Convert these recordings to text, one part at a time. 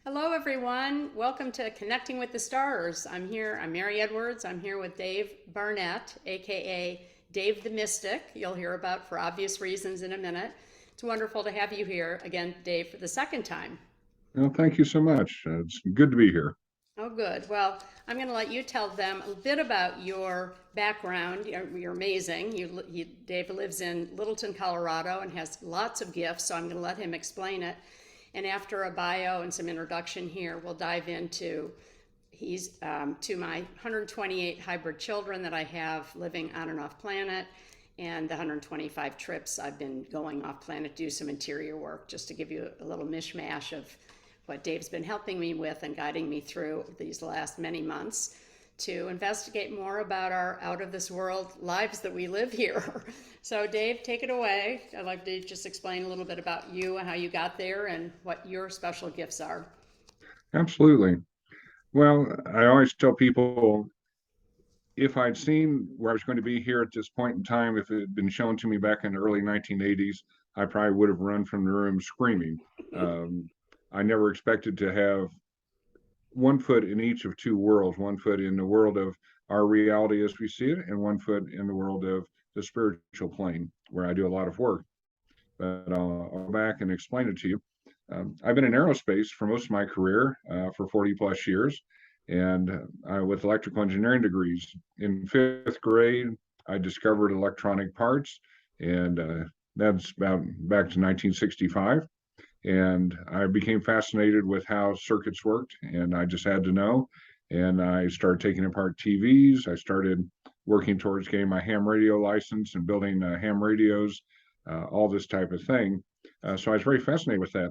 Hello, everyone. Welcome to Connecting with the Stars. I'm Mary Edwards. I'm here with Dave Barnett, aka Dave the Mystic. You'll hear about for obvious reasons in a minute. It's wonderful to have you here again, Dave, for the second time. Well, thank you so much. It's good to be here. Oh, good. Well, I'm going to let you tell them a bit about your background. You're amazing. Dave lives in Littleton, Colorado, and has lots of gifts, so I'm going to let him explain it. And after a bio and some introduction here, we'll dive into he's to my 128 hybrid children that I have living on and off planet, and the 125 trips I've been going off planet, do some interior work, just to give you a little mishmash of what Dave's been helping me with and guiding me through these last many months to investigate more about our out of this world lives that we live here. So, Dave, take it away. I'd like to just explain a little bit about you and how you got there and what your special gifts are. Absolutely. Well, I always tell people if I'd seen where I was going to be here at this point in time, if it had been shown to me back in the early 1980s, I probably would have run from the room screaming. Um, I never expected to have one foot in each of two worlds, one foot in the world of our reality as we see it, and one foot in the world of the spiritual plane, where I do a lot of work. But I'll go back and explain it to you. I've been in aerospace for most of my career, for 40 plus years, and with electrical engineering degrees. In fifth grade, I discovered electronic parts, and that's about back to 1965. And I became fascinated with how circuits worked, and I just had to know. And I started taking apart TVs. I started working towards getting my ham radio license and building ham radios, all this type of thing. So I was very fascinated with that.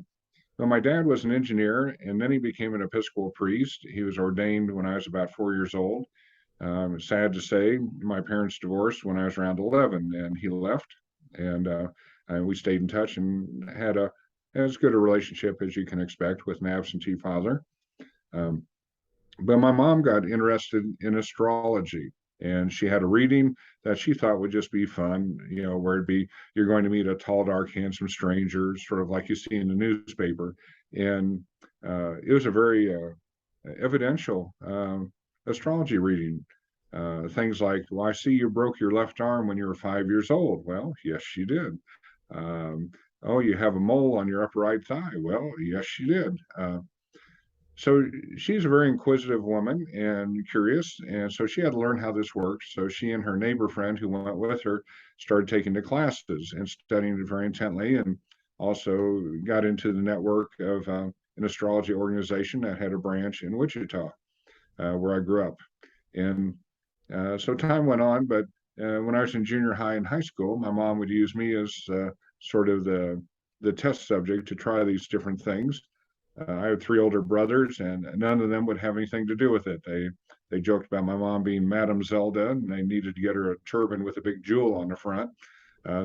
Well, my dad was an engineer, and then he became an Episcopal priest. He was ordained when I was about 4 years old. Sad to say, my parents divorced when I was around 11, and he left, and we stayed in touch and had as good a relationship as you can expect with an absentee father. Um, but my mom got interested in astrology, and she had a reading that she thought would just be fun, where it'd be you're going to meet a tall, dark, handsome stranger, sort of like you see in the newspaper. And it was a very evidential astrology reading. Things like, well, I see you broke your left arm when you were 5 years old. Well, yes, she did. Um, oh, you have a mole on your upper right thigh. Well, yes, she did. So she's a very inquisitive woman and curious, and so she had to learn how this worked. So she and her neighbor friend who went with her started taking the classes and studying it very intently, and also got into the network of an astrology organization that had a branch in Wichita, where I grew up. And so time went on, but when I was in junior high and high school, my mom would use me as sort of the test subject to try these different things. I had three older brothers, and none of them would have anything to do with it. They joked about my mom being Madame Zelda, and they needed to get her a turban with a big jewel on the front,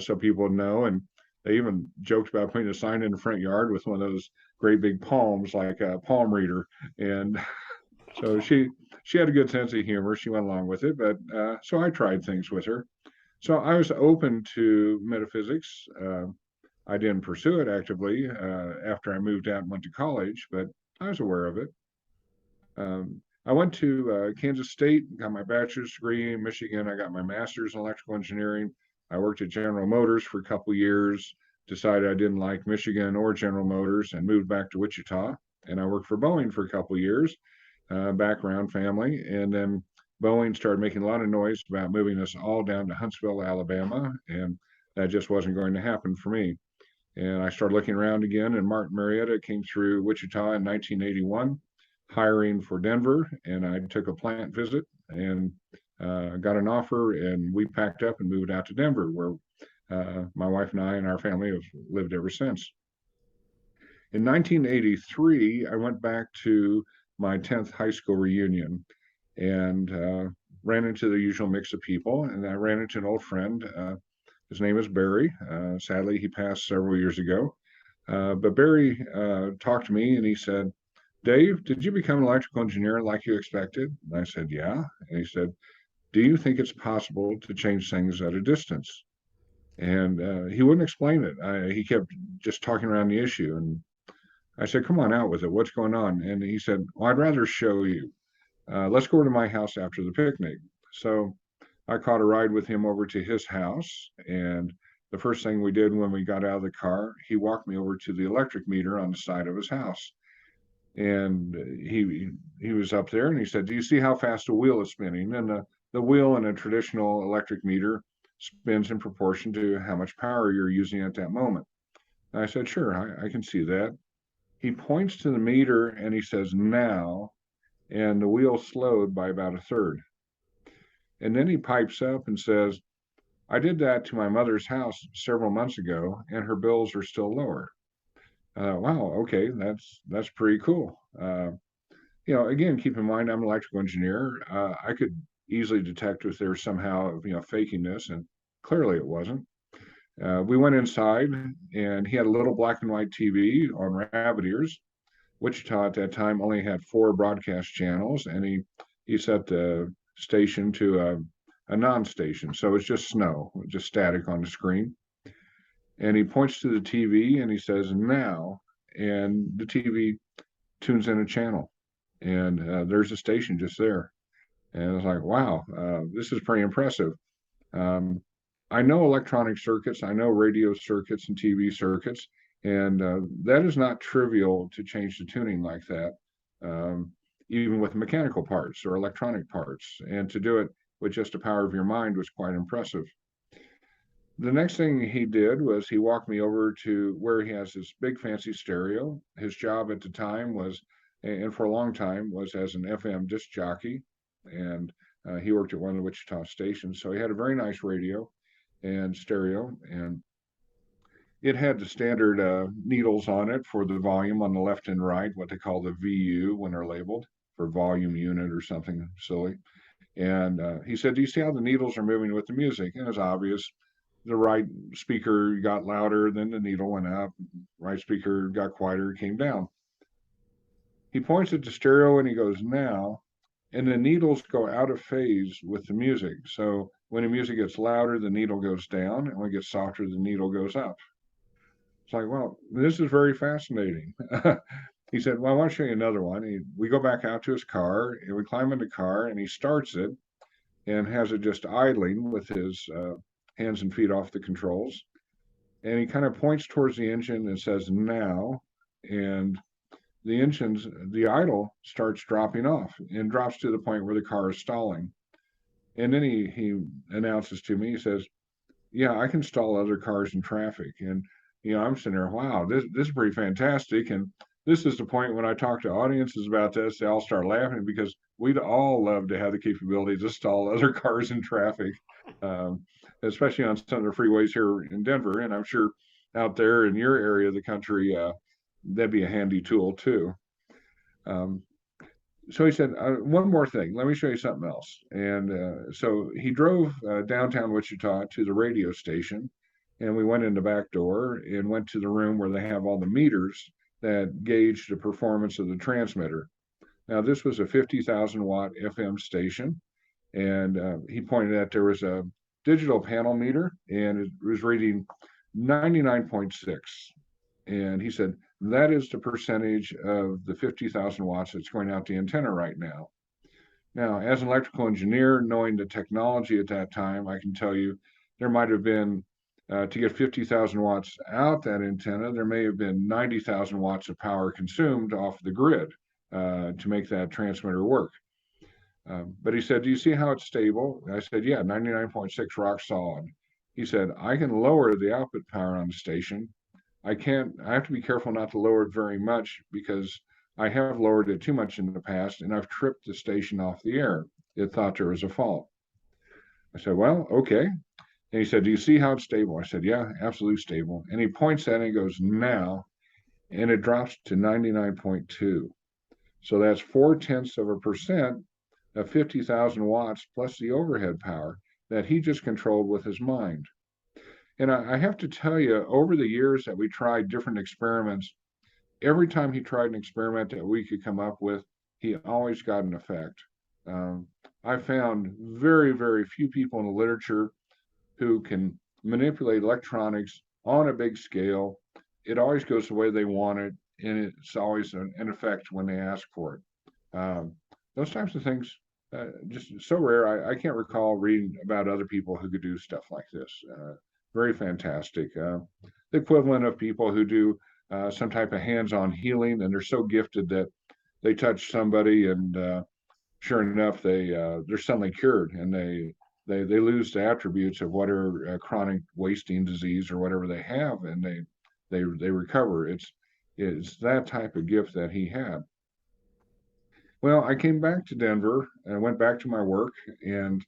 so people would know. And they even joked about putting a sign in the front yard with one of those great big palms, like a palm reader. And so she had a good sense of humor. She went along with it, but so I tried things with her. So I was open to metaphysics. I didn't pursue it actively after I moved out and went to college, but I was aware of it. I went to Kansas State, got my bachelor's degree in Michigan. I got my master's in electrical engineering. I worked at General Motors for a couple of years, decided I didn't like Michigan or General Motors, and moved back to Wichita. And I worked for Boeing for a couple of years, background family. And then Boeing started making a lot of noise about moving us all down to Huntsville, Alabama. And that just wasn't going to happen for me. And I started looking around again, and Martin Marietta came through Wichita in 1981, hiring for Denver. And I took a plant visit and got an offer, and we packed up and moved out to Denver, where my wife and I and our family have lived ever since. In 1983, I went back to my 10th high school reunion and ran into the usual mix of people. And I ran into an old friend. His name is Barry. Sadly, he passed several years ago. But Barry talked to me and he said, Dave, did you become an electrical engineer like you expected? And I said, yeah. And he said, do you think it's possible to change things at a distance? And he wouldn't explain it. He kept just talking around the issue. And I said, come on out with it. What's going on? And he said, well, I'd rather show you. Let's go to my house after the picnic. So I caught a ride with him over to his house. And the first thing we did when we got out of the car, he walked me over to the electric meter on the side of his house. And he was up there and he said, do you see how fast the wheel is spinning? And the wheel in a traditional electric meter spins in proportion to how much power you're using at that moment. And I said, sure, I can see that. He points to the meter and he says, now, and the wheel slowed by about a third. And then he pipes up and says, I did that to my mother's house several months ago, and her bills are still lower. Wow, okay, that's pretty cool. Again, keep in mind I'm an electrical engineer. I could easily detect if there was somehow faking this, and clearly it wasn't. We went inside, and he had a little black and white TV on rabbit ears. Wichita at that time only had 4 broadcast channels, and he set the station to a non-station, so it's just snow, just static on the screen. And he points to the TV and he says, "Now," and the TV tunes in a channel, and there's a station just there. And I was like, "Wow, this is pretty impressive." Um, I know electronic circuits, I know radio circuits and TV circuits, and that is not trivial to change the tuning like that, um, even with mechanical parts or electronic parts. And to do it with just the power of your mind was quite impressive. The next thing he did was he walked me over to where he has this big fancy stereo. His job at the time was, and for a long time, was as an FM disc jockey, and he worked at one of the Wichita stations. So he had a very nice radio and stereo, and it had the standard needles on it for the volume on the left and right, what they call the VU when they're labeled for volume unit or something silly. And he said, "Do you see how the needles are moving with the music?" And it's obvious. The right speaker got louder, then the needle went up. Right speaker got quieter, came down. He points at the stereo and he goes, "Now," and the needles go out of phase with the music. So when the music gets louder, the needle goes down, and when it gets softer, the needle goes up. It's like, well, this is very fascinating. He said, "Well, I want to show you another one." We go back out to his car, and we climb in the car, and he starts it and has it just idling with his hands and feet off the controls. And he kind of points towards the engine and says, "Now," and the idle starts dropping off and drops to the point where the car is stalling. And then he announces to me, he says, "Yeah, I can stall other cars in traffic." And I'm sitting there, wow, this is pretty fantastic. And this is the point when I talk to audiences about this, they all start laughing because we'd all love to have the capability to stall other cars in traffic, um, especially on some of the freeways here in Denver. And I'm sure out there in your area of the country, that'd be a handy tool too. Um, so he said, one more thing, let me show you something else. And so he drove downtown Wichita to the radio station, and we went in the back door and went to the room where they have all the meters that gauge the performance of the transmitter. Now, this was a 50,000 watt FM station, and he pointed out there was a digital panel meter, and it was reading 99.6. And he said, that is the percentage of the 50,000 watts that's going out the antenna right now. Now, as an electrical engineer, knowing the technology at that time, I can tell you there might have been, to get 50,000 watts out that antenna, there may have been 90,000 watts of power consumed off the grid to make that transmitter work. But he said, "Do you see how it's stable?" I said, "Yeah, 99.6 rock solid." He said, "I can lower the output power on the station. I have to be careful not to lower it very much because I have lowered it too much in the past and I've tripped the station off the air. It thought there was a fault." I said, "Well, okay." And he said, "Do you see how it's stable?" I said, "Yeah, absolutely stable." And he points at it and he goes, "Now," and it drops to 99.2. So that's 0.4% of 50,000 watts plus the overhead power that he just controlled with his mind. And I have to tell you, over the years that we tried different experiments, every time he tried an experiment that we could come up with, he always got an effect. Um, I found very, very few people in the literature who can manipulate electronics on a big scale. It always goes the way they want it, and it's always an effect when they ask for it. Those types of things, just so rare. I can't recall reading about other people who could do stuff like this. Very fantastic. The equivalent of people who do some type of hands-on healing, and they're so gifted that they touch somebody, and sure enough, they're suddenly cured, and they lose the attributes of whatever chronic wasting disease or whatever they have, and they recover. It's that type of gift that he had. Well, I came back to Denver and I went back to my work, and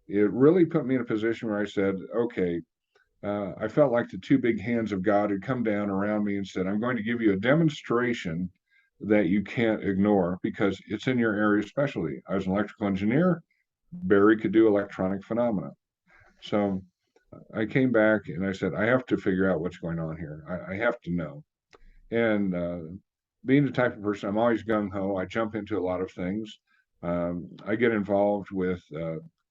it really put me in a position where I said, okay, I felt like the two big hands of God had come down around me and said, I'm going to give you a demonstration that you can't ignore because it's in your area of specialty. I was an electrical engineer. Barry could do electronic phenomena. So I came back and I said, I have to figure out what's going on here. I have to know. And being the type of person, I'm always gung ho. I jump into a lot of things. I get involved with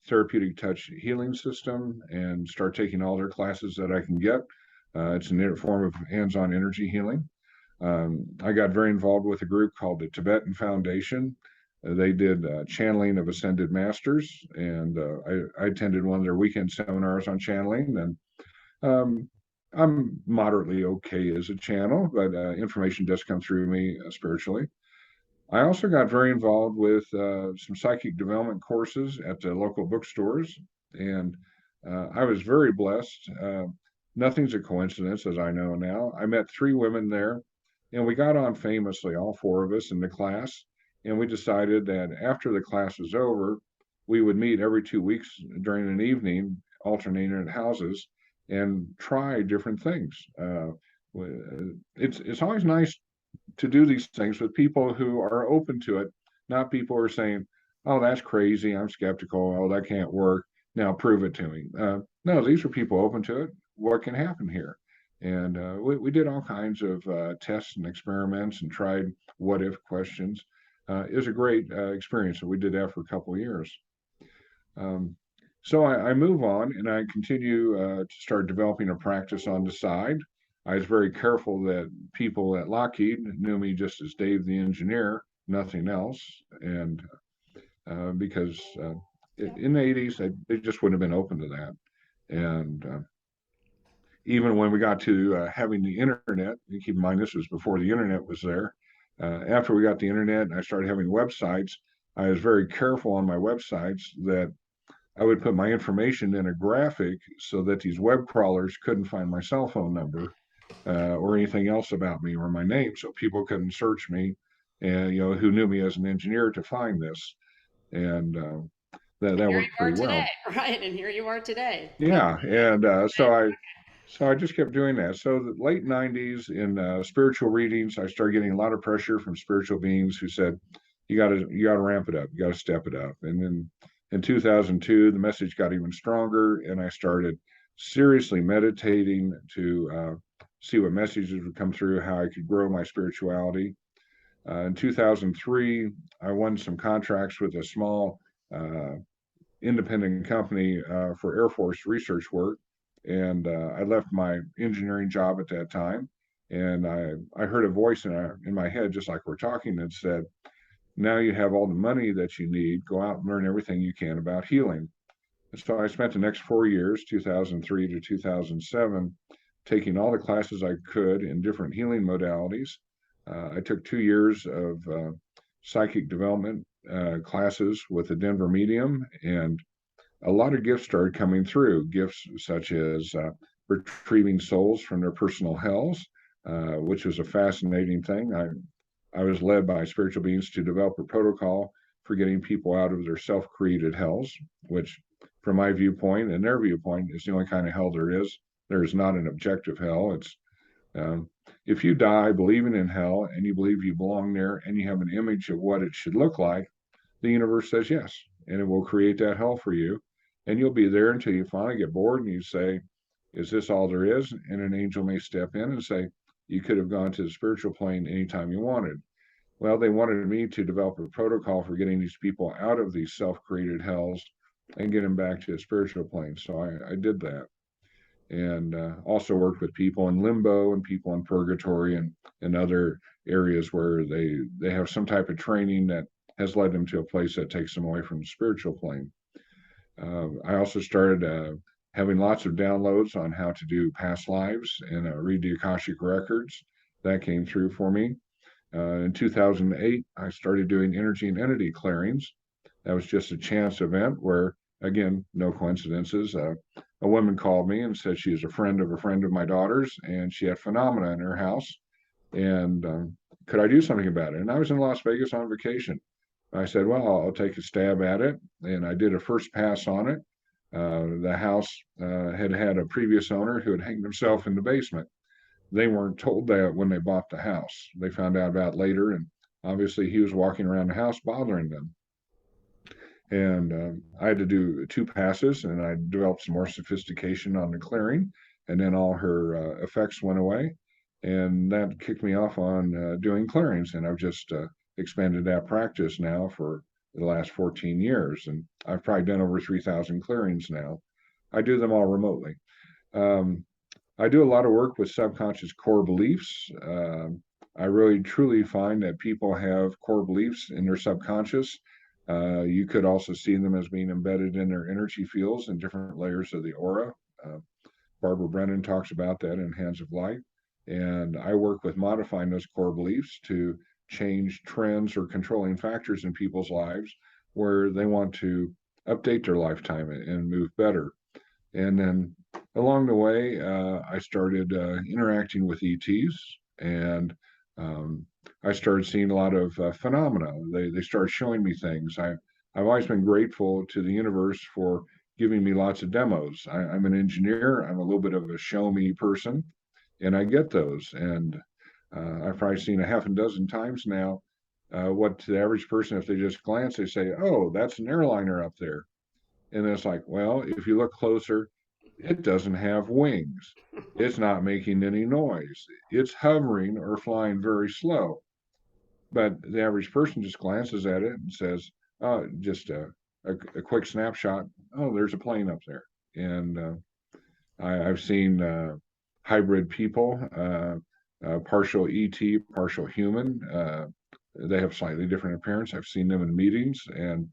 therapeutic touch healing system and start taking all their classes that I can get. It's a form of hands-on energy healing. I got very involved with a group called the Tibetan Foundation. They did channeling of ascended masters, and I attended one of their weekend seminars on channeling. And I'm moderately okay as a channel, but information does come through me spiritually. I also got very involved with some psychic development courses at the local bookstores, and I was very blessed. Nothing's a coincidence, as I know now. I met three women there, and we got on famously, all four of us in the class. And we decided that after the class was over, we would meet every 2 weeks during an evening, alternating at houses, and try different things. It's always nice to do these things with people who are open to it, not people who are saying, "Oh, that's crazy. I'm skeptical. Oh, that can't work. Now prove it to me." No, these are people open to it. What can happen here? And we did all kinds of tests and experiments and tried what if questions. It was a great experience. And we did that for a couple of years. Um, so I move on and I continue to start developing a practice on the side. I was very careful that people at Lockheed knew me just as Dave the engineer, nothing else. And because in the 80s, they just wouldn't have been open to that. And even when we got to having the internet, you keep in mind this was before the internet was there. After we got the internet and I started having websites, I was very careful on my websites that I would put my information in a graphic so that these web crawlers couldn't find my cell phone number or anything else about me or my name, so people couldn't search me, and who knew me as an engineer to find this, and And that here worked you are pretty today, well. right? And here you are today. Well, Yeah, and so I just kept doing that. So the late '90s in spiritual readings, I started getting a lot of pressure from spiritual beings who said, you got to ramp it up, you got to step it up. And then in 2002, the message got even stronger, and I started seriously meditating to see what messages would come through, how I could grow my spirituality. In 2003, I won some contracts with a small uh, independent company for Air Force research work, and I left my engineering job at that time. And I heard a voice in my head, just like we're talking, that said, "Now you have all the money that you need. Go out and learn everything you can about healing." And so I spent the next 4 years, 2003 to 2007, taking all the classes I could in different healing modalities. I took 2 years of psychic development classes with the Denver Medium, and a lot of gifts started coming through. Gifts such as retrieving souls from their personal hells, which was a fascinating thing. I was led by spiritual beings to develop a protocol for getting people out of their self created hells, which, from my viewpoint and their viewpoint, is the only kind of hell there is. There is not an objective hell. It's um, if you die believing in hell and you believe you belong there and you have an image of what it should look like, the universe says yes, and it will create that hell for you. And you'll be there until you finally get bored and you say, "Is this all there is?" And an angel may step in and say, "You could have gone to the spiritual plane anytime you wanted." Well, they wanted me to develop a protocol for getting these people out of these self created hells and get them back to the spiritual plane. So I did that. And also worked with people in limbo and people in purgatory and other areas where they have some type of training that has led them to a place that takes them away from the spiritual plane. I also started having lots of downloads on how to do past lives and read the Akashic records. That came through for me. In 2008, I started doing energy and entity clearings. That was just a chance event where, again, no coincidences. A woman called me and said she was a friend of my daughter's, and she had phenomena in her house. And could I do something about it? And I was in Las Vegas on vacation. I said, well, I'll take a stab at it. And I did a first pass on it. The house had had a previous owner who had hanged himself in the basement. They weren't told that when they bought the house. They found out about it later, and obviously he was walking around the house bothering them. And I had to do 2 passes, and I developed some more sophistication on the clearing, and then all her effects went away, and that kicked me off on doing clearings, and I've just expanded that practice now for the last 14 years, and I've probably done over 3,000 clearings now. I do them all remotely. Um, I do a lot of work with subconscious core beliefs. I really truly find that people have core beliefs in their subconscious. You could also see them as being embedded in their energy fields in different layers of the aura. Uh, Barbara Brennan talks about that in Hands of Light. And I work with modifying those core beliefs to change trends or controlling factors in people's lives where they want to update their lifetime and move better. And then along the way, I started interacting with ETs, and um, I started seeing a lot of phenomena. They started showing me things. I've always been grateful to the universe for giving me lots of demos. I'm an engineer. I'm a little bit of a show me person, and I get those. And I've probably seen a half a dozen times now. What to the average person, if they just glance, they say, "Oh, that's an airliner up there." And it's like, well, if you look closer, it doesn't have wings. It's not making any noise. It's hovering or flying very slow. But the average person just glances at it and says, oh, just a quick snapshot. Oh, there's a plane up there. And I've seen hybrid people, partial ET, partial human. They have slightly different appearance. I've seen them in meetings, and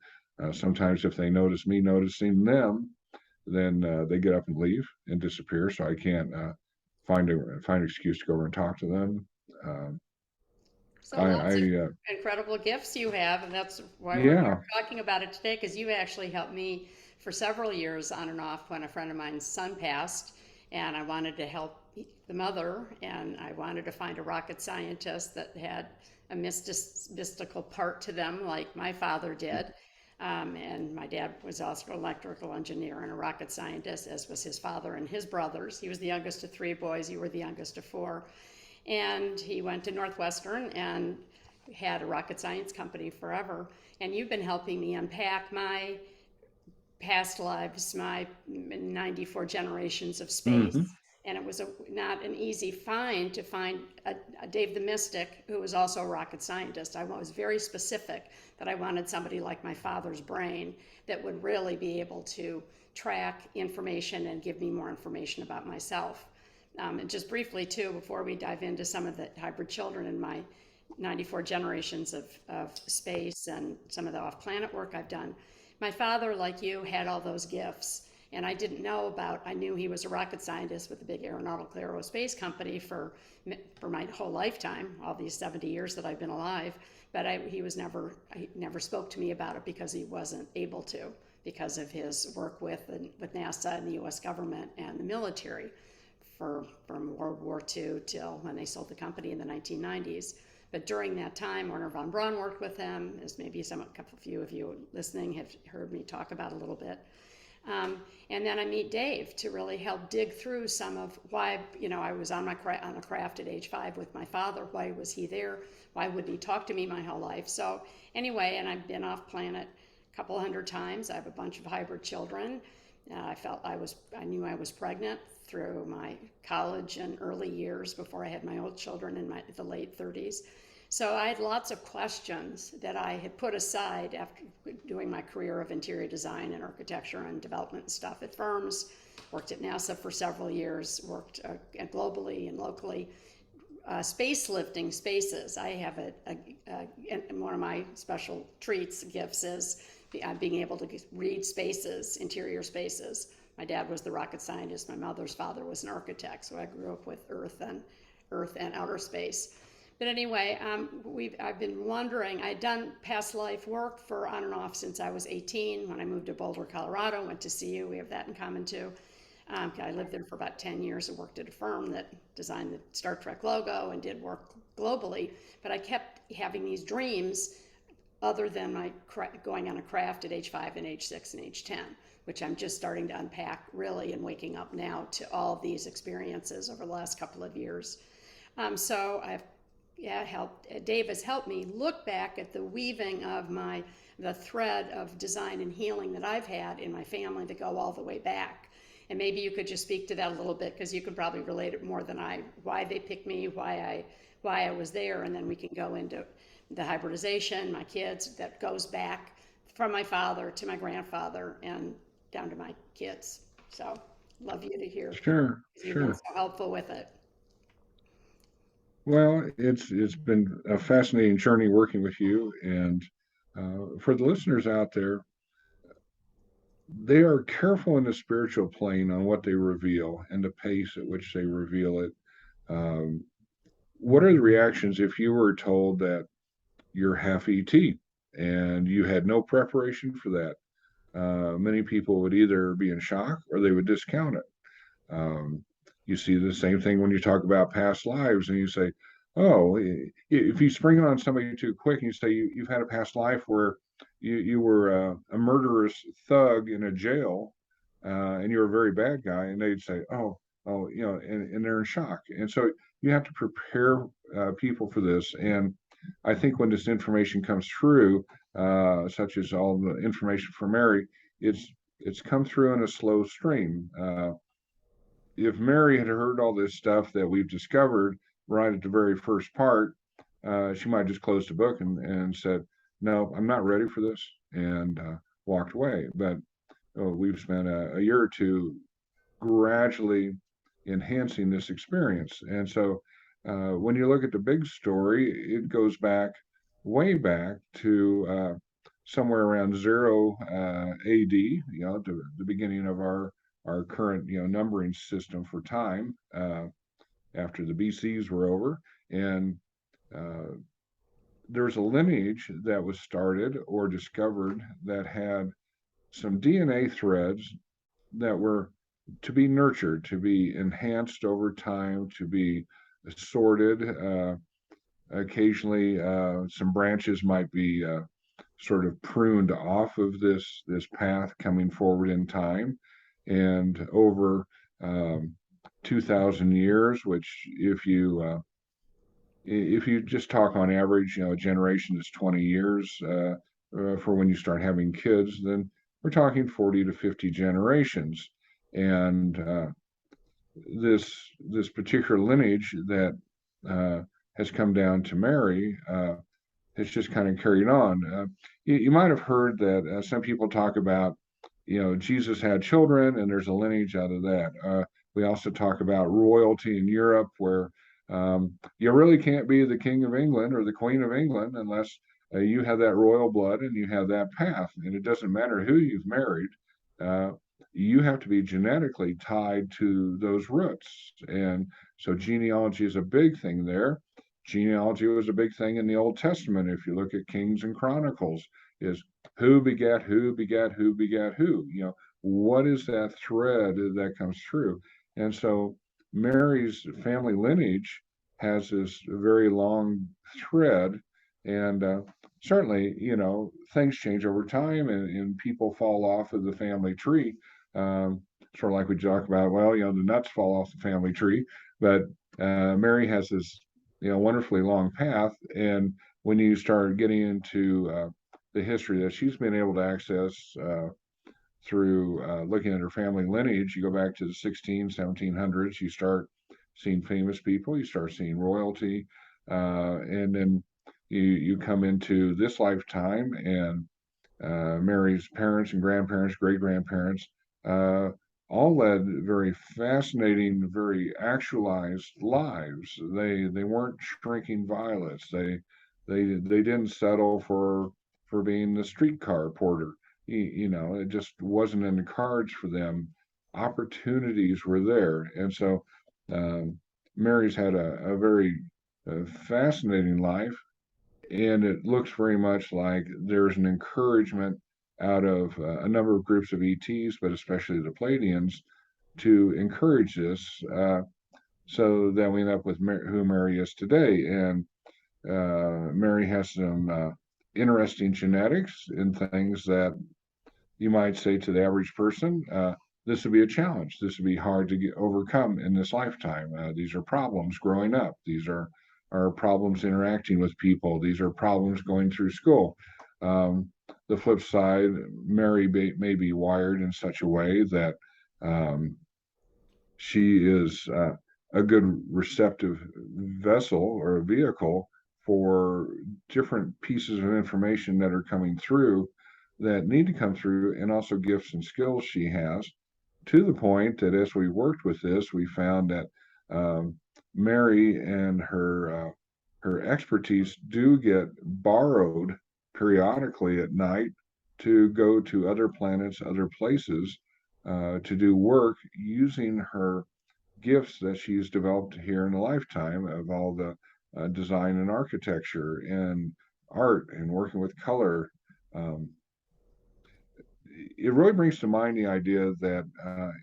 sometimes if they notice me noticing them, then they get up and leave and disappear. So I can't find an excuse to go over and talk to them. Um, So lots of I incredible gifts you have, and that's why we're here yeah. talking about it today, because you actually helped me for several years on and off when a friend of mine's son passed, and I wanted to help the mother, and I wanted to find a rocket scientist that had a mystical part to them, like my father did. And my dad was also an electrical engineer and a rocket scientist, as was his father and his brothers. He was the youngest of three boys. You were the youngest of four. And he went to Northwestern and had a rocket science company forever. And you've been helping me unpack my past lives, my 94 generations of space. Hmm. And it was not an easy find to find a Dave the Mystic who was also a rocket scientist. I was very specific that I wanted somebody like my father's brain that would really be able to track information and give me more information about myself. And just briefly, too, before we dive into some of the hybrid children in my 94 generations of space and some of the off planet work I've done, my father, like you, had all those gifts. And I didn't know about, I knew he was a rocket scientist with a big aeronautical aerospace company for my whole lifetime, all these 70 years that I've been alive. But he never spoke to me about it because he wasn't able to, because of his work with NASA and the US government and the military from World War II till when they sold the company in the 1990s. But during that time, Werner von Braun worked with him, as maybe a couple few of you listening have heard me talk about a little bit. And then I meet Dave to really help dig through some of why, I was on a craft at age 5 with my father. Why was he there? Why wouldn't he talk to me my whole life? So anyway, and I've been off planet a couple hundred times. I have a bunch of hybrid children. I knew I was pregnant through my college and early years before I had my old children in the late 30s. So I had lots of questions that I had put aside after doing my career of interior design and architecture and development and stuff at firms. Worked at NASA for several years, worked globally and locally, space lifting spaces. I have and one of my special treats, gifts is being able to read spaces, interior spaces. My dad was the rocket scientist. My mother's father was an architect, so I grew up with Earth and outer space. But anyway, I've been wondering. I'd done past life work for on and off since I was 18. When I moved to Boulder, Colorado, went to CU. We have that in common too. I lived there for about 10 years and worked at a firm that designed the Star Trek logo and did work globally. But I kept having these dreams other than my going on a craft at age 5 and age 6 and age 10, which I'm just starting to unpack really and waking up now to all of these experiences over the last couple of years. So Dave has helped me look back at the weaving of the thread of design and healing that I've had in my family that go all the way back. And maybe you could just speak to that a little bit, because you could probably relate it more than I, why they picked me, why I was there, and then we can go into the hybridization, my kids, that goes back from my father to my grandfather and down to my kids. So love you to hear. Sure, You've been sure. so helpful with it. Well, it's been a fascinating journey working with you, and for the listeners out there, they are careful in the spiritual plane on what they reveal and the pace at which they reveal it. Um, what are the reactions if you were told that you're half ET and you had no preparation for that? Many people would either be in shock or they would discount it. Um, you see the same thing when you talk about past lives and you say, oh, if you spring it on somebody too quick and you say you've had a past life where you were a murderous thug in a jail and you're a very bad guy, and they'd say, oh, and they're in shock. And so you have to prepare people for this. And I think when this information comes through, such as all the information from Mary, it's come through in a slow stream. If Mary had heard all this stuff that we've discovered right at the very first part, she might have just closed the book and said, no, I'm not ready for this, and walked away. But we've spent a year or two gradually enhancing this experience. And so when you look at the big story, it goes back way back to somewhere around 0 AD, the beginning of our current numbering system for time after the BCs were over. And uh, there's a lineage that was started or discovered that had some DNA threads that were to be nurtured, to be enhanced over time, to be sorted. Occasionally, some branches might be sort of pruned off of this path coming forward in time, and over 2,000 years, which if you just talk on average, a generation is 20 years for when you start having kids, then we're talking 40 to 50 generations. And this particular lineage that has come down to Mary has just kind of carried on. You might have heard that some people talk about, Jesus had children, and there's a lineage out of that. We also talk about royalty in Europe, where you really can't be the King of England or the Queen of England unless you have that royal blood and you have that path. And it doesn't matter who you've married. Uh, you have to be genetically tied to those roots. And so genealogy is a big thing there. Genealogy was a big thing in the Old Testament. If you look at Kings and Chronicles, is who begat who begat who begat who? What is that thread that comes through? And so Mary's family lineage has this very long thread, and certainly, things change over time, and people fall off of the family tree. Sort of like we talk about, well, the nuts fall off the family tree, but Mary has this, wonderfully long path, and when you start getting into the history that she's been able to access through looking at her family lineage, you go back to the 1700s, you start seeing famous people, you start seeing royalty, and then you come into this lifetime, and Mary's parents and grandparents, great grandparents, all led very fascinating, very actualized lives. They weren't shrinking violets. They didn't settle for being the streetcar porter. You know, it just wasn't in the cards for them. Opportunities were there, and so um, Mary's had a very fascinating life, and it looks very much like there's an encouragement out of a number of groups of ETs, but especially the Pleiadians, to encourage this, so that we end up with who Mary is today. And Mary has some interesting genetics and things that you might say to the average person, this would be a challenge. This would be hard to overcome in this lifetime. These are problems growing up. These are problems interacting with people. These are problems going through school. Um, the flip side, Mary may be wired in such a way that um, she is a good receptive vessel or a vehicle for different pieces of information that are coming through that need to come through, and also gifts and skills she has, to the point that as we worked with this, we found that um, Mary and her expertise do get borrowed periodically at night to go to other planets, other places, to do work using her gifts that she's developed here in a lifetime of all the design and architecture and art and working with color. Um, it really brings to mind the idea that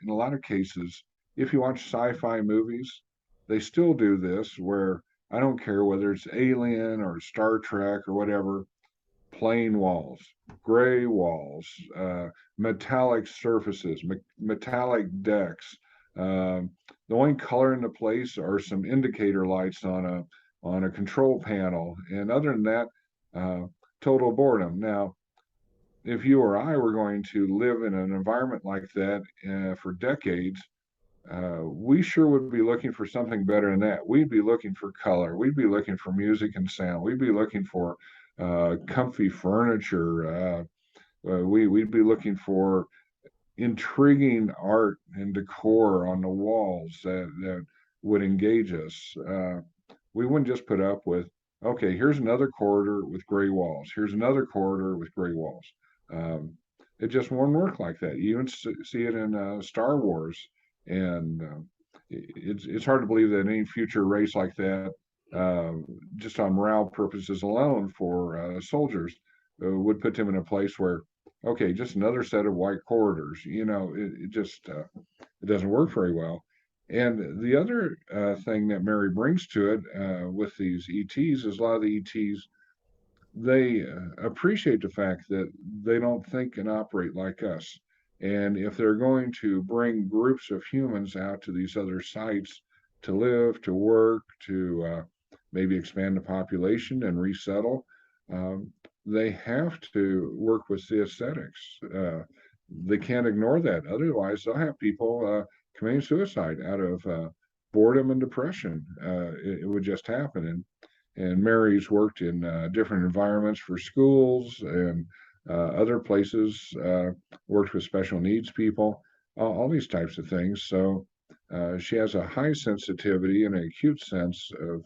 in a lot of cases, if you watch sci-fi movies, they still do this where I don't care whether it's Alien or Star Trek or whatever, plain walls, gray walls, metallic surfaces, metallic decks. Um, the only color in the place are some indicator lights on a control panel, and other than that, uh, total boredom. Now, if you or I were going to live in an environment like that for decades, we sure would be looking for something better than that. We'd be looking for color. We'd be looking for music and sound. We'd be looking for comfy furniture. We'd be looking for intriguing art and decor on the walls that would engage us. We wouldn't just put up with, okay, here's another corridor with gray walls. Here's another corridor with gray walls. Um, it just won't work like that. You even see it in Star Wars, and it's hard to believe that any future race like that, uh, just on morale purposes alone for soldiers, would put them in a place where, okay, just another set of white corridors. You know, it just it doesn't work very well. And the other thing that Mary brings to it with these ETs is a lot of the ETs, they appreciate the fact that they don't think and operate like us. And if they're going to bring groups of humans out to these other sites to live, to work, to maybe expand the population and resettle, um, they have to work with the aesthetics. They can't ignore that. Otherwise, they'll have people committing suicide out of boredom and depression. It would just happen. And Mary's worked in different environments for schools and other places, worked with special needs people, all these types of things. So she has a high sensitivity and an acute sense of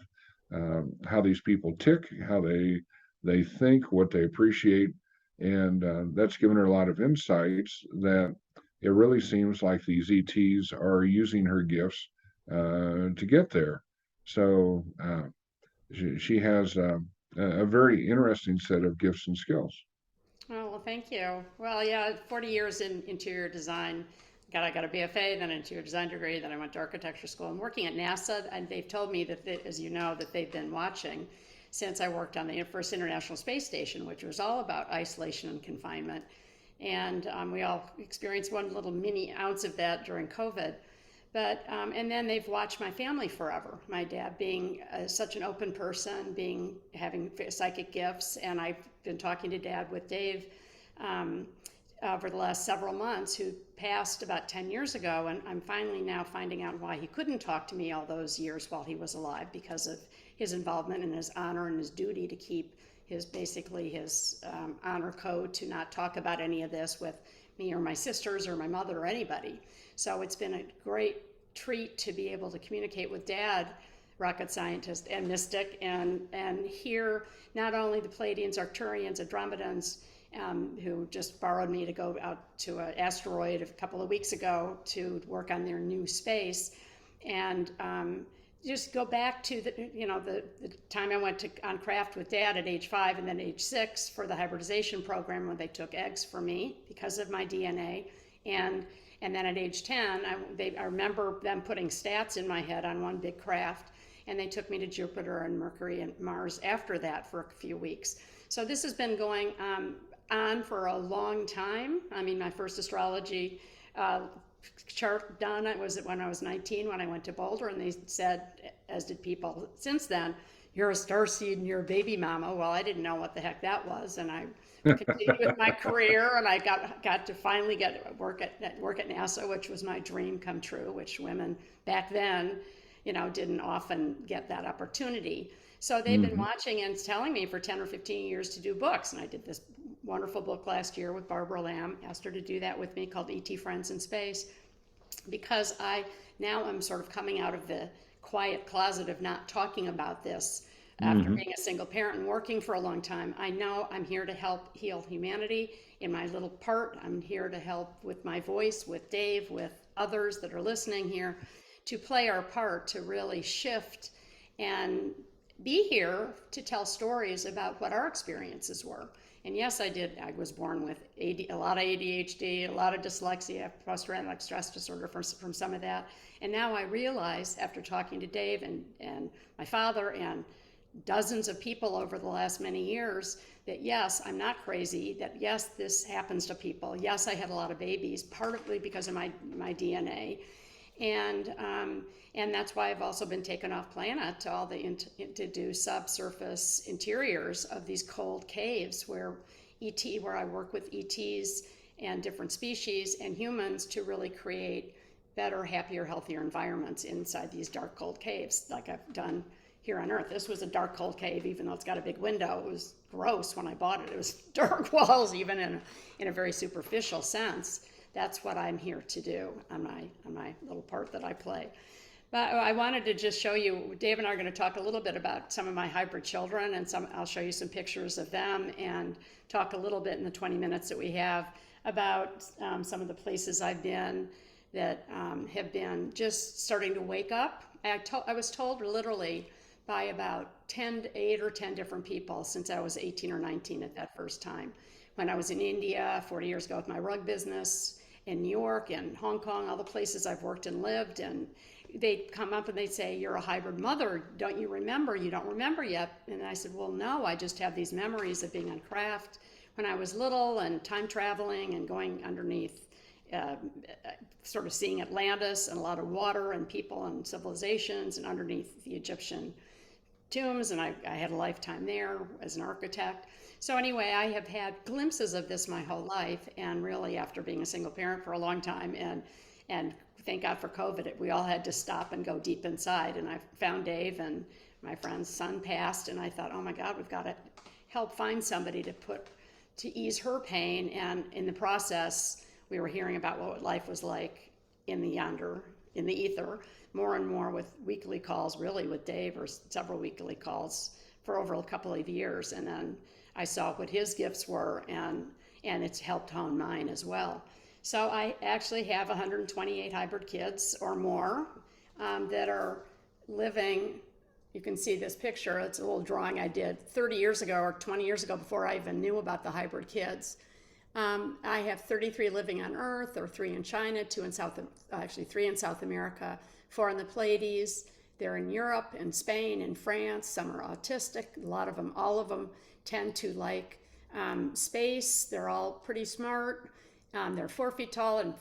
how these people tick, how they think, what they appreciate, and that's given her a lot of insights that it really seems like these ETs are using her gifts to get there. So she has a very interesting set of gifts and skills. Oh, well, thank you. Well, yeah, 40 years in interior design. I got a BFA, then an interior design degree, then I went to architecture school. I'm working at NASA, and they've told me that, as you know, that they've been watching since I worked on the first International Space Station, which was all about isolation and confinement. And we all experienced one little mini ounce of that during COVID. But and then they've watched my family forever. My dad being such an open person, being having psychic gifts, and I've been talking to Dad with Dave um, over the last several months, who passed about 10 years ago, and I'm finally now finding out why he couldn't talk to me all those years while he was alive, because of his involvement in his honor and his duty to keep his honor code to not talk about any of this with me or my sisters or my mother or anybody. So it's been a great treat to be able to communicate with Dad, rocket scientist and mystic, and hear not only the Pleiadians, Arcturians, Andromedans, who just borrowed me to go out to an asteroid a couple of weeks ago to work on their new space, and just go back to the time I went on craft with Dad at age 5 and then age 6 for the hybridization program when they took eggs for me because of my DNA, and then at age 10 I remember them putting stats in my head on one big craft, and they took me to Jupiter and Mercury and Mars after that for a few weeks. So this has been going on for a long time. I mean, my first astrology chart done was when I was 19 when I went to Boulder, and they said, as did people since then, you're a starseed and you're a baby mama. Well, I didn't know what the heck that was, and I continued with my career, and I got to finally work at NASA, which was my dream come true, which women back then, didn't often get that opportunity. So they've been watching and telling me for 10 or 15 years to do books, and I did this wonderful book last year with Barbara Lamb, asked her to do that with me, called E.T. Friends in Space, because I now am sort of coming out of the quiet closet of not talking about this after being a single parent and working for a long time. I know I'm here to help heal humanity in my little part. I'm here to help with my voice, with Dave, with others that are listening here, to play our part to really shift and be here to tell stories about what our experiences were. And yes, I was born with a lot of ADHD, a lot of dyslexia, post-traumatic stress disorder from some of that. And now I realize, after talking to Dave and my father and dozens of people over the last many years, that yes, I'm not crazy, that yes, this happens to people. Yes, I had a lot of babies, partly because of my DNA. And that's why I've also been taken off planet to do subsurface interiors of these cold caves where I work with ETs and different species and humans to really create better, happier, healthier environments inside these dark, cold caves, like I've done here on Earth. This was a dark, cold cave, even though it's got a big window. It was gross when I bought it. It was dark walls, even in a very superficial sense. That's what I'm here to do on my little part that I play. But I wanted to just show you, Dave and I are going to talk a little bit about some of my hybrid children, and I'll show you some pictures of them and talk a little bit in the 20 minutes that we have about some of the places I've been that have been just starting to wake up. I was told literally by about 8 or 10 different people since I was 18 or 19 at that first time. When I was in India 40 years ago with my rug business, in New York and Hong Kong, all the places I've worked and lived, and they'd come up and they'd say, you're a hybrid mother, don't you remember? You don't remember yet. And I said, well, no, I just have these memories of being on craft when I was little and time traveling and going underneath, sort of seeing Atlantis and a lot of water and people and civilizations and underneath the Egyptian tombs, and I had a lifetime there as an architect. So anyway, I have had glimpses of this my whole life, and really after being a single parent for a long time, and thank God for COVID, we all had to stop and go deep inside, and I found Dave, and my friend's son passed, and I thought, oh my God, we've got to help find somebody to ease her pain, and in the process, we were hearing about what life was like in the ether, more and more with weekly calls, really with Dave, or several weekly calls for over a couple of years. And then I saw what his gifts were, and it's helped hone mine as well. So I actually have 128 hybrid kids or more that are living. You can see this picture. It's a little drawing I did 30 years ago or 20 years ago before I even knew about the hybrid kids. I have 33 living on Earth, or 3 in China, 3 in South America, 4 in the Pleiades. They're in Europe and Spain and France. Some are autistic. All of them tend to like space. They're all pretty smart. They're 4 feet tall and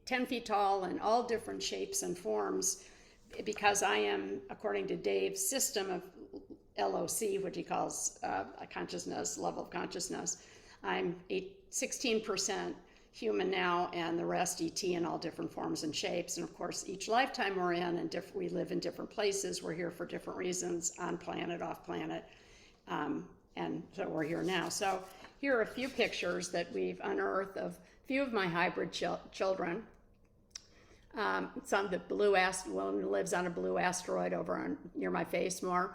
10 feet tall and all different shapes and forms, because I am, according to Dave's system of LOC, which he calls a consciousness, level of consciousness, I'm 16% human now, and the rest ET in all different forms and shapes. And of course, each lifetime we're in, and we live in different places. We're here for different reasons, on planet, off planet, and so we're here now. So here are a few pictures that we've unearthed of a few of my hybrid children. Some the one lives on a blue asteroid near my face more.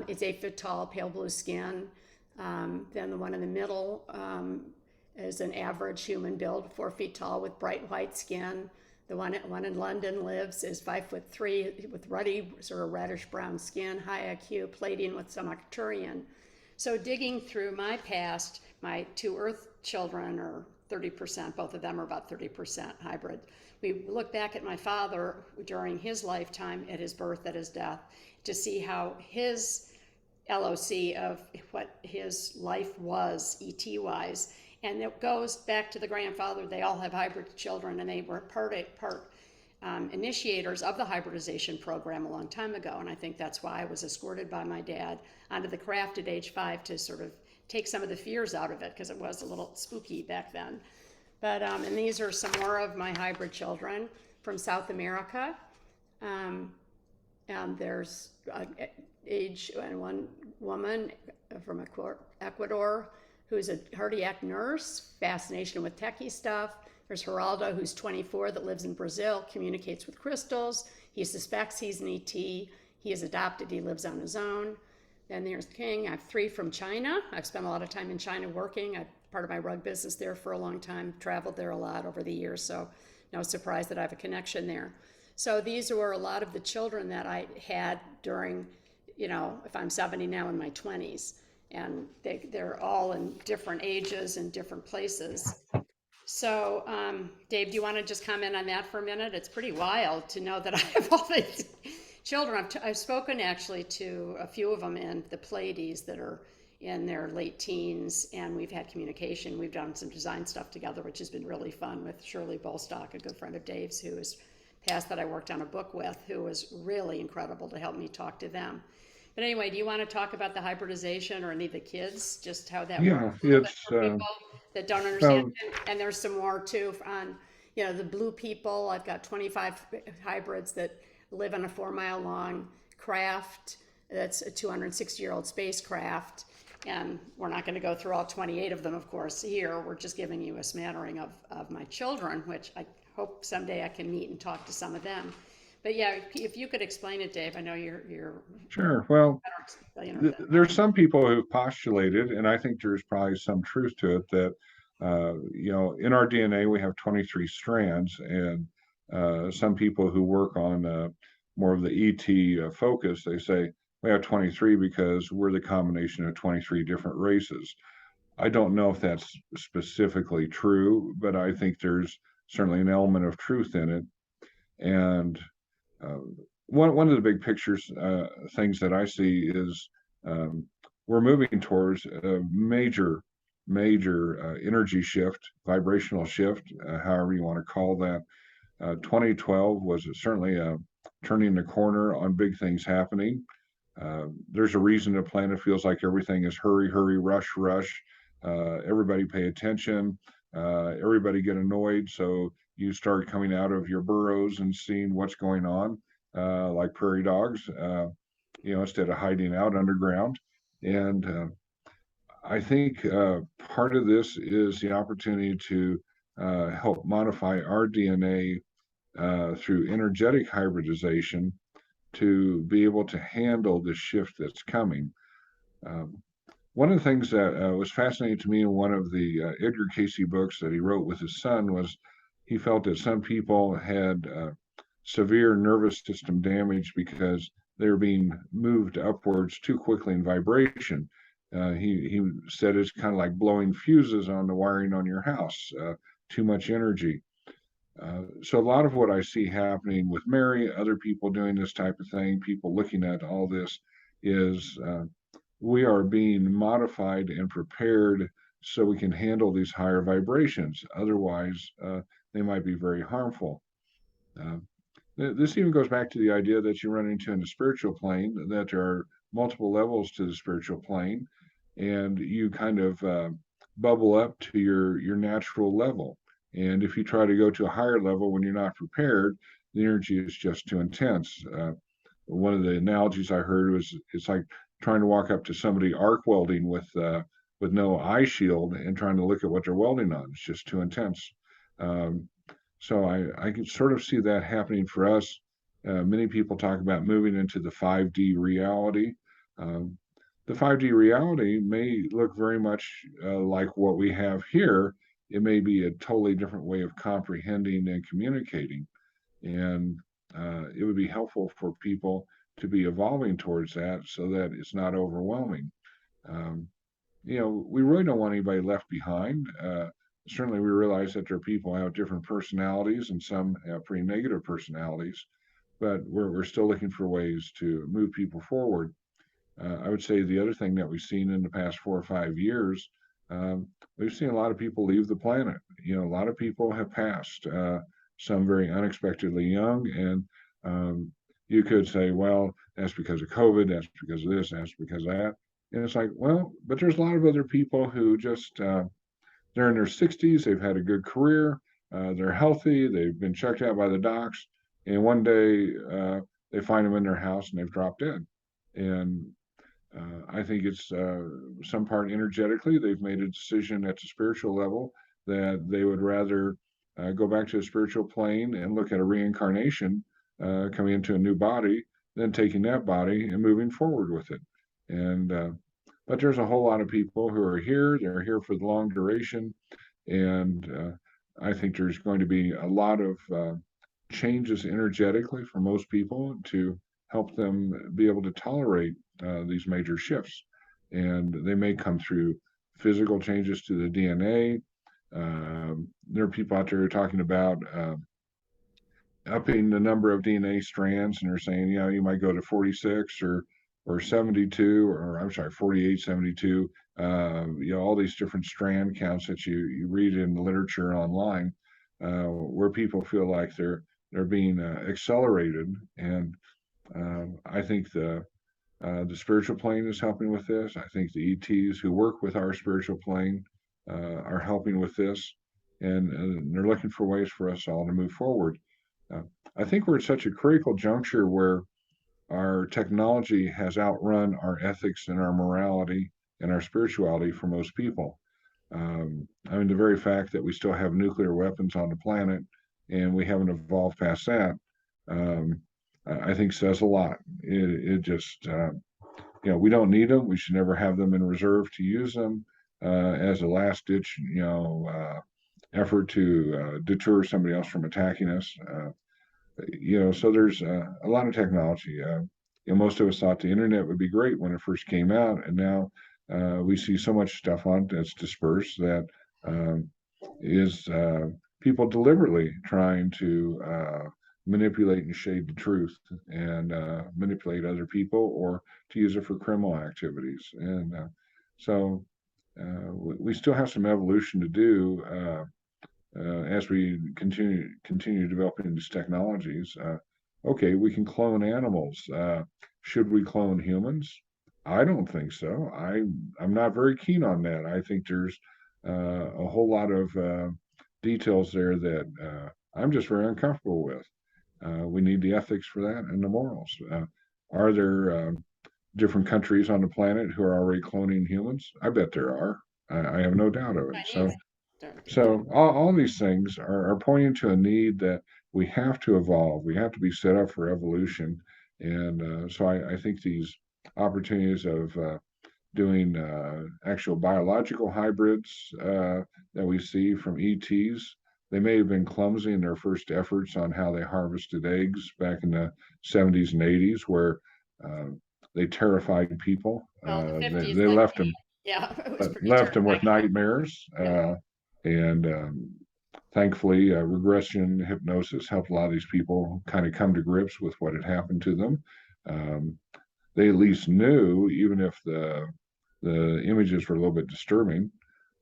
It's 8 foot tall, pale blue skin. Then the one in the middle is an average human build, 4 feet tall with bright white skin. The one in London is 5'3" with ruddy, sort of reddish brown skin, high IQ, plating with some Arcturian. So digging through my past, my two Earth children are 30%, both of them are about 30% hybrid. We look back at my father during his lifetime, at his birth, at his death, to see how his LOC of what his life was, ET-wise, and it goes back to the grandfather. They all have hybrid children, and they were part initiators of the hybridization program a long time ago. And I think that's why I was escorted by my dad onto the craft at age 5 to sort of take some of the fears out of it, because it was a little spooky back then. But and these are some more of my hybrid children from South America. And there's one woman from Ecuador who's a cardiac nurse, fascination with techie stuff. There's Geraldo, who's 24, that lives in Brazil, communicates with crystals. He suspects he's an ET. He is adopted. He lives on his own. Then there's King. I have 3 from China. I've spent a lot of time in China working. I'm part of my rug business there for a long time, traveled there a lot over the years, so no surprise that I have a connection there. So these were a lot of the children that I had during, if I'm 70 now, in my 20s. And they're all in different ages and different places. So, Dave, do you want to just comment on that for a minute? It's pretty wild to know that I have all these children. I've spoken actually to a few of them in the Pleiades that are in their late teens, and we've had communication. We've done some design stuff together, which has been really fun, with Shirley Bolstock, a good friend of Dave's, who is past that I worked on a book with, who was really incredible to help me talk to them. But anyway, do you want to talk about the hybridization or any of the kids, just how that works a little bit for people that don't understand? And there's some more too on, the blue people. I've got 25 hybrids that live on a 4-mile long craft. That's a 260-year-old spacecraft. And we're not going to go through all 28 of them, of course, here. We're just giving you a smattering of my children, which I hope someday I can meet and talk to some of them. But yeah, if you could explain it, Dave, I know you're Sure. Well, there's some people who've postulated, and I think there's probably some truth to it, that in our DNA we have 23 strands, and some people who work on more of the ET focus, they say we have 23 because we're the combination of 23 different races. I don't know if that's specifically true, but I think there's certainly an element of truth in it. And one of the big pictures things that I see is we're moving towards a major energy shift, vibrational shift, however you want to call that. 2012 was certainly turning the corner on big things happening. There's a reason the planet feels like everything is hurry, hurry, rush, rush. Everybody pay attention. Everybody get annoyed. So you start coming out of your burrows and seeing what's going on, like prairie dogs, instead of hiding out underground. And I think part of this is the opportunity to help modify our DNA through energetic hybridization to be able to handle the shift that's coming. One of the things that was fascinating to me in one of the Edgar Cayce books that he wrote with his son was he felt that some people had severe nervous system damage because they were being moved upwards too quickly in vibration. He said it's kind of like blowing fuses on the wiring on your house, too much energy. So a lot of what I see happening with Mary, other people doing this type of thing, people looking at all this, is we are being modified and prepared so we can handle these higher vibrations. Otherwise, they might be very harmful. This even goes back to the idea that you run into in the spiritual plane, that there are multiple levels to the spiritual plane, and you kind of bubble up to your natural level. And if you try to go to a higher level when you're not prepared, the energy is just too intense. One of the analogies I heard was it's like trying to walk up to somebody arc welding with with no eye shield and trying to look at what they're welding on. It's just too intense. Um, so I can sort of see that happening for us. Many people talk about moving into the 5D reality. Um, the 5D reality may look very much like what we have here. It may be a totally different way of comprehending and communicating. And it would be helpful for people to be evolving towards that so that it's not overwhelming. Um, we really don't want anybody left behind. Certainly, we realize that there are people who have different personalities and some have pretty negative personalities, but we're still looking for ways to move people forward. I would say the other thing that we've seen in the past 4 or 5 years, um, we've seen a lot of people leave the planet. A lot of people have passed, some very unexpectedly young, and you could say, well, that's because of COVID, that's because of this, that's because of that. And it's like, well, but there's a lot of other people who just they're in their 60s, they've had a good career, they're healthy, they've been checked out by the docs, and one day they find them in their house and they've dropped dead. And I think it's some part energetically, they've made a decision at the spiritual level that they would rather go back to the spiritual plane and look at a reincarnation coming into a new body than taking that body and moving forward with it. And but there's a whole lot of people who are here. They're here for the long duration, and I think there's going to be a lot of changes energetically for most people to help them be able to tolerate these major shifts. And they may come through physical changes to the DNA. There are people out there talking about upping the number of DNA strands, and they're saying, you might go to 46 or 72, or I'm sorry, 48, 72. All these different strand counts that you read in the literature online, where people feel like they're being accelerated, and I think the spiritual plane is helping with this. I think the ETs who work with our spiritual plane are helping with this, and they're looking for ways for us all to move forward. Uh, I think we're at such a critical juncture where our technology has outrun our ethics and our morality and our spirituality for most people. I mean, the very fact that we still have nuclear weapons on the planet and we haven't evolved past that, um, I think says a lot. It just, we don't need them. We should never have them in reserve to use them as a last ditch, effort to deter somebody else from attacking us. So there's a lot of technology. Most of us thought the internet would be great when it first came out, and now we see so much stuff on that's dispersed that um, is people deliberately trying to manipulate and shade the truth and manipulate other people or to use it for criminal activities. And so we still have some evolution to do. As we continue developing these technologies. Okay, we can clone animals. Should we clone humans? I don't think so. I'm not very keen on that. I think there's a whole lot of details there that I'm just very uncomfortable with. We need the ethics for that and the morals. Are there different countries on the planet who are already cloning humans? I bet there are. I have no doubt of it. So Chinese. so all these things are pointing to a need that we have to evolve. We have to be set up for evolution. And so I think these opportunities of doing actual biological hybrids that we see from ETs, they may have been clumsy in their first efforts on how they harvested eggs back in the 70s and 80s, where uh, they terrified people. Well, the They, 50s, they like, left them yeah, it was pretty left them with terrifying. nightmares. Yeah. And thankfully, regression hypnosis helped a lot of these people kind of come to grips with what had happened to them. Um, they at least knew, even if the images were a little bit disturbing.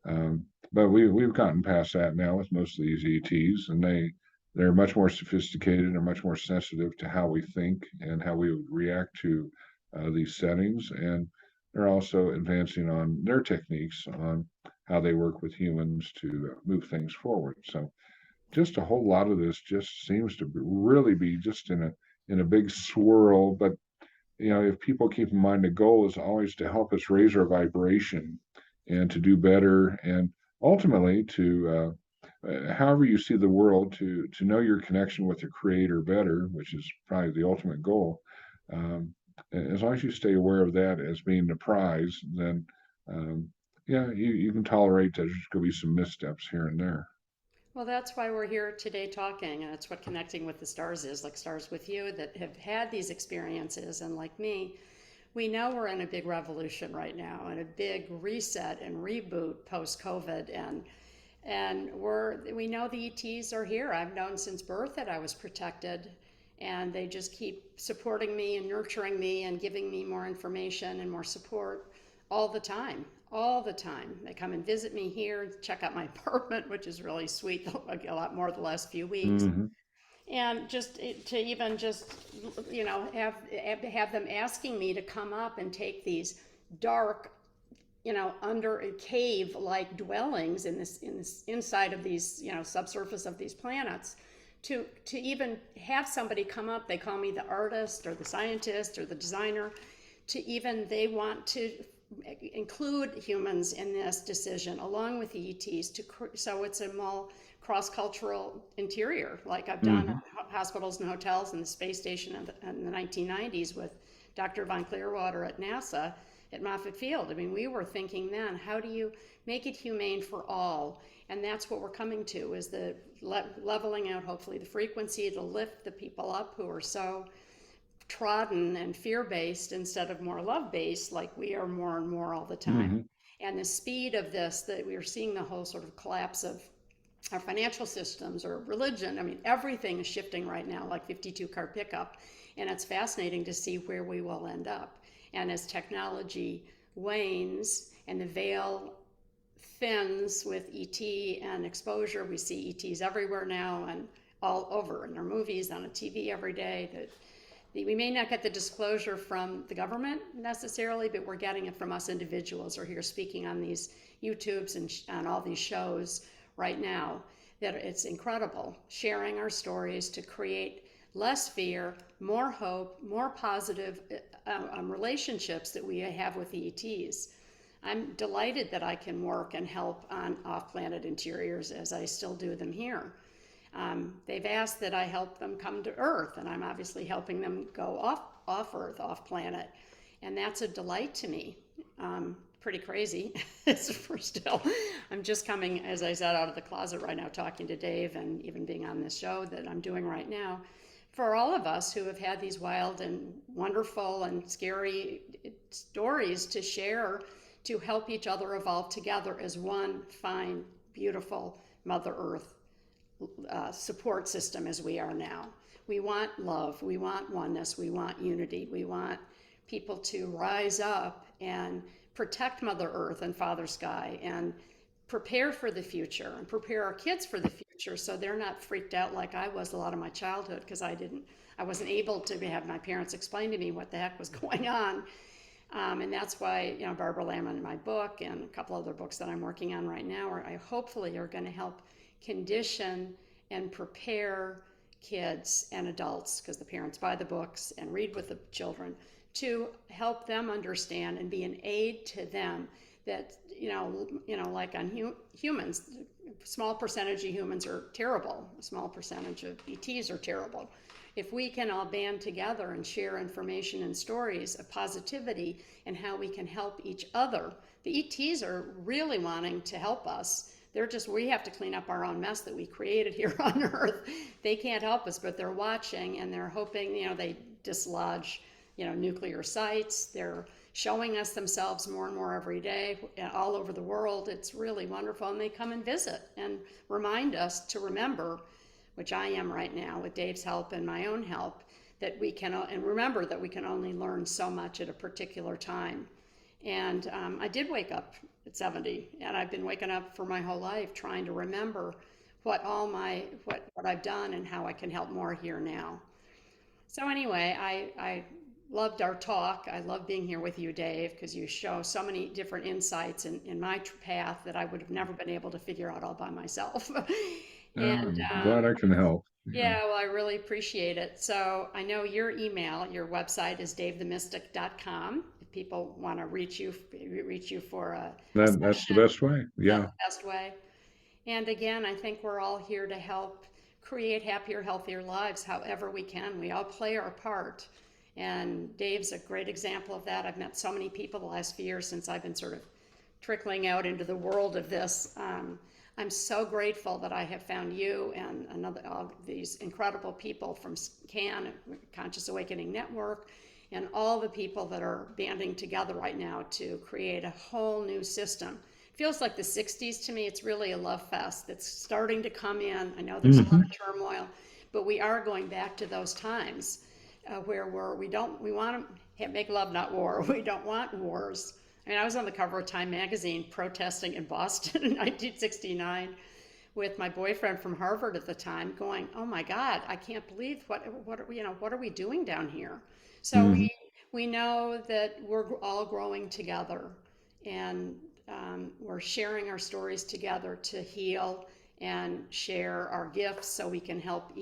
But we've gotten past that now with most of these ETs, and they're much more sophisticated and much more sensitive to how we think and how we would react to these settings. And they're also advancing on their techniques on how they work with humans to move things forward. So just a whole lot of this just seems to really be just in a big swirl. But if people keep in mind the goal is always to help us raise our vibration and to do better, and ultimately to however you see the world, to know your connection with the creator better, which is probably the ultimate goal. um, as long as you stay aware of that as being the prize, then um, yeah, you can tolerate that there's going to be some missteps here and there. Well, that's why we're here today talking, and it's what connecting with the stars is, like stars with you that have had these experiences, and like me, we know we're in a big revolution right now and a big reset and reboot post COVID, and we know the ETs are here. I've known since birth that I was protected, and they just keep supporting me and nurturing me and giving me more information and more support all the time. All the time. They come and visit me here, check out my apartment, which is really sweet, a lot more the last few weeks. Hmm. And just to even just, have them asking me to come up and take these dark, under a cave like dwellings in this inside of these, subsurface of these planets, to even have somebody come up. They call me the artist or the scientist or the designer. To even they want to include humans in this decision along with the ETs, so it's a more cross-cultural interior, like I've done Hmm. hospitals and hotels and the space station in the 1990s with Dr. Von Clearwater at NASA at Moffett Field. I mean, we were thinking then, how do you make it humane for all? And that's what we're coming to, is the leveling out, hopefully, the frequency to lift the people up who are so trodden and fear-based instead of more love-based, like we are more and more all the time. Hmm. And the speed of this, that we are seeing the whole sort of collapse of our financial systems or religion. I mean, everything is shifting right now, like 52 car pickup. And it's fascinating to see where we will end up. And as technology wanes and the veil thins with ET and exposure, we see ETs everywhere now and all over in our movies, on the TV every day. That we may not get the disclosure from the government necessarily, but we're getting it from us individuals who are here speaking on these YouTubes and on all these shows right now. That it's incredible, sharing our stories to create less fear, more hope, more positive relationships that we have with the ETs. I'm delighted that I can work and help on off-planet interiors as I still do them here. They've asked that I help them come to Earth, and I'm obviously helping them go off Earth, off planet, and that's a delight to me. Pretty crazy. For still, I'm just coming, as I said, out of the closet right now, talking to Dave, and even being on this show that I'm doing right now. For all of us who have had these wild and wonderful and scary stories to share, to help each other evolve together as one fine, beautiful Mother Earth support system as we are now. We want love, we want oneness, we want unity, we want people to rise up and protect Mother Earth and Father Sky and prepare for the future and prepare our kids for the future, so they're not freaked out like I was a lot of my childhood, because I wasn't able to have my parents explain to me what the heck was going on. And that's why, Barbara Lamb in my book and a couple other books that I'm working on right now I hopefully are going to help condition and prepare kids and adults, because the parents buy the books and read with the children, to help them understand and be an aid to them that, like on humans, small percentage of humans are terrible, a small percentage of ETs are terrible. If we can all band together and share information and stories of positivity and how we can help each other, the ETs are really wanting to help us. We have to clean up our own mess that we created here on Earth. They can't help us, but they're watching and they're hoping, they dislodge, nuclear sites. They're showing us themselves more and more every day all over the world. It's really wonderful. And they come and visit and remind us to remember, which I am right now with Dave's help and my own help, that we can, and remember that we can only learn so much at a particular time. And I did wake up at 70, and I've been waking up for my whole life trying to remember what I've done and how I can help more here now. So anyway, I loved our talk. I love being here with you, Dave, because you show so many different insights in my path that I would have never been able to figure out all by myself. And I'm glad I can help. Yeah. yeah, well, I really appreciate it. So I know your website is davethemystic.com. people want to reach you for a That's the session. best way. Yeah, Yeah. the best way. And again, I think we're all here to help create happier, healthier lives however we can. We all play our part. And Dave's a great example of that. I've met so many people the last few years since I've been sort of trickling out into the world of this. I'm so grateful that I have found you and all these incredible people from CAN, Conscious Awakening Network, and all the people that are banding together right now to create a whole new system. It feels like the 60s to me. It's really a love fest that's starting to come in. I know there's a lot Hmm. of turmoil, but we are going back to those times where we want to make love, not war. We don't want wars. I mean, I was on the cover of Time magazine protesting in Boston in 1969 with my boyfriend from Harvard at the time, going, "Oh my God, I can't believe what are we doing down here?" So Hmm. we know that we're all growing together, and we're sharing our stories together to heal and share our gifts so we can help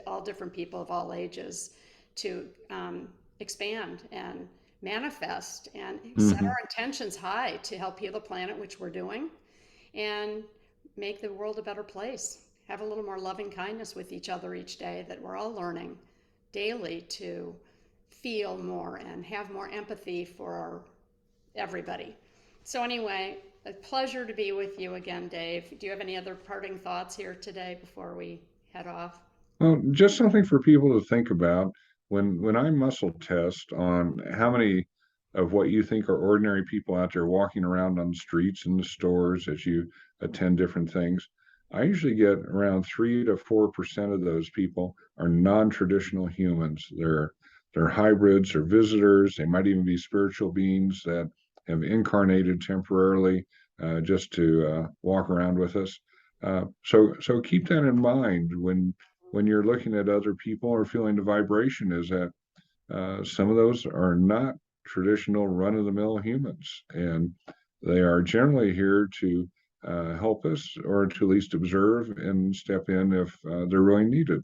all different people of all ages to expand and manifest and set Hmm. our intentions high to help heal the planet, which we're doing, and make the world a better place. Have a little more loving kindness with each other each day, that we're all learning daily to feel more and have more empathy for everybody. So, anyway, a pleasure to be with you again, Dave. Do you have any other parting thoughts here today before we head off? Well, just something for people to think about when I muscle test on how many of what you think are ordinary people out there walking around on the streets and the stores as you attend different things. I usually get around 3 to 4% of those people are non-traditional humans. They're hybrids or visitors. They might even be spiritual beings that have incarnated temporarily just to walk around with us. So keep that in mind when you're looking at other people or feeling the vibration is that some of those are not traditional run-of-the-mill humans, and they are generally here to help us or to at least observe and step in if they're really needed.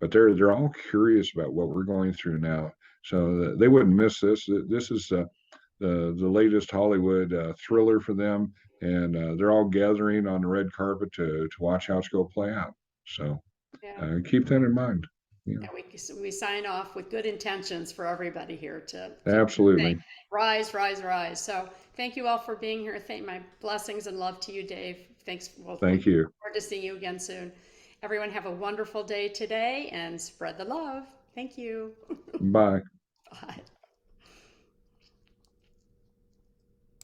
But they're all curious about what we're going through now, so that they wouldn't miss this. This is the latest Hollywood thriller for them, and they're all gathering on the red carpet to watch how it's going to play out. So. Yeah. Keep that in mind. Yeah, Yeah, we sign off with good intentions for everybody here to keep saying, absolutely. rise, rise, rise. So thank you all for being here. Thank my blessings and love to you, Dave. Thanks. We'll look Thank you. forward to seeing you again soon. Everyone have a wonderful day today and spread the love. Thank you. Bye. Bye.